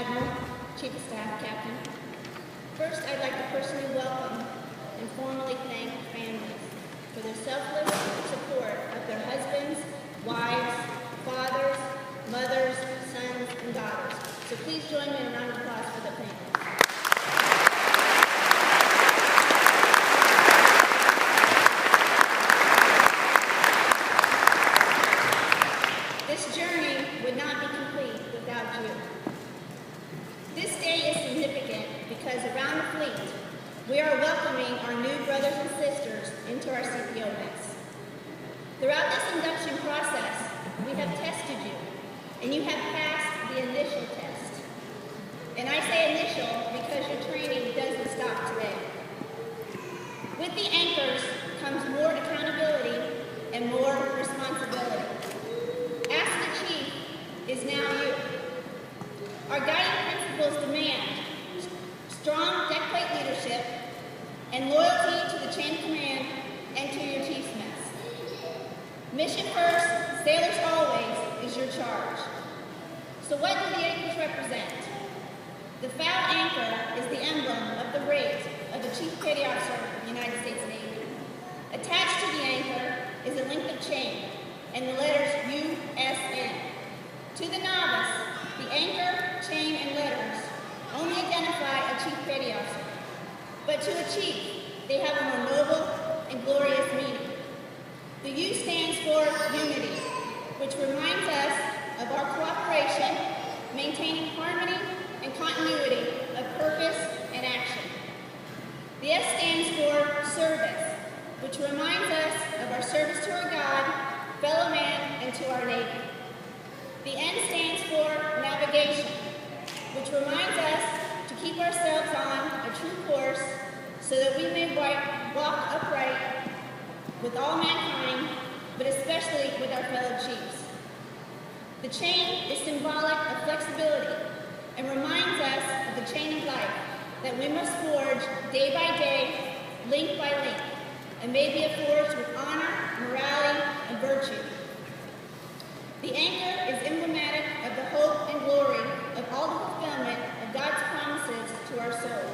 Admiral, Chief of Staff, Captain. First, I'd like to personally welcome and formally thank families for their selfless support of their husbands, wives, fathers, mothers, sons, and daughters. So please join me in a round of applause for the families. This journey would not be complete without you. This day is significant because around the fleet, we are welcoming our new brothers and sisters into our CPO mess. Throughout this induction process, we have tested you, and you have passed the initial test. And I say initial because your training doesn't stop today. With the anchors comes more accountability and more responsibility. Ask the Chief is now you. Our guiding principles demand strong deck plate leadership and loyalty to the chain of command and to your Chief's mess. Mission first, sailors always is your charge. So what do the anchors represent? The foul anchor is the emblem of the rate of the Chief Petty Officer of the United States Navy. Attached to the anchor is a length of chain and the letters USN. To the novice, the anchor, chain, and letters only identify a Chief Petty Officer. But to a chief, they have a more noble and glorious meaning. The U stands for unity, which reminds us of our cooperation, maintaining harmony and continuity of purpose and action. The S stands for service, which reminds us of our service to our God, fellow man, and to our Navy. The N stands for navigation, which reminds us to keep ourselves on a true course so that we may walk upright with all mankind, but especially with our fellow chiefs. The chain is symbolic of flexibility and reminds us of the chain of life that we must forge day by day, link by link, and may be forged with honor, morality, and virtue. The anchor is emblematic of the hope and glory of all the fulfillment of God's promises to our soul.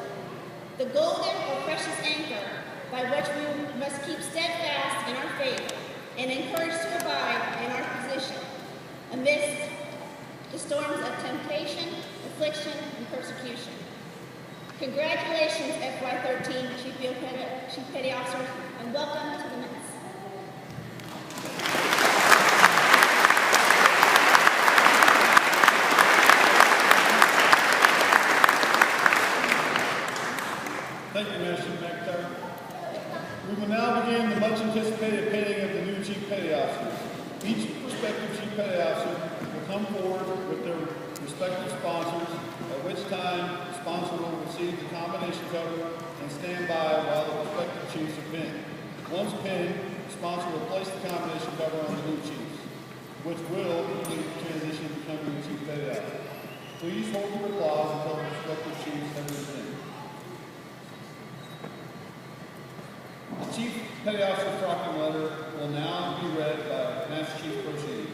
The golden or precious anchor by which we must keep steadfast in our faith and encouraged to abide in our position amidst the storms of temptation, affliction, and persecution. Congratulations, FY13 Chief Petty Officer, and welcome to the Nimitz. Thank you, Master McIntyre. We will now begin the much anticipated petting of the new Chief Petty Officers. Each prospective Chief Petty Officer will come forward with their respective sponsors, at which time the sponsor will receive the combination cover and stand by while the prospective chiefs are pinned. Once pinned, the sponsor will place the combination cover on the new chiefs, which will complete the transition to becoming the Chief Petty Officer. Please hold your applause until the prospective chiefs have been pinned. The Chief Petty Officer Proclamation letter will now be read by Master Chief Crochet.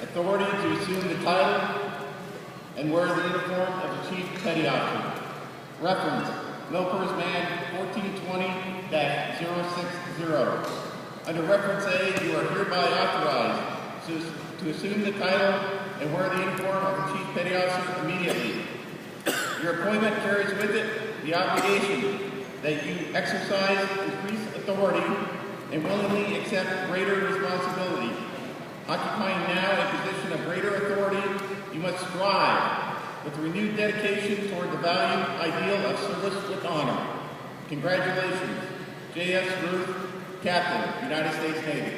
Authority to assume the title and wear the uniform of the Chief Petty Officer. Reference, Milper's Man 1420-060. Under Reference A, you are hereby authorized to assume the title and wear the uniform of the Chief Petty Officer immediately. Your appointment carries with it the obligation that you exercise increased authority and willingly accept greater responsibility. Occupying now a position of greater authority, you must strive with renewed dedication toward the valued ideal of service with honor. Congratulations, J.S. Ruth, Captain, United States Navy.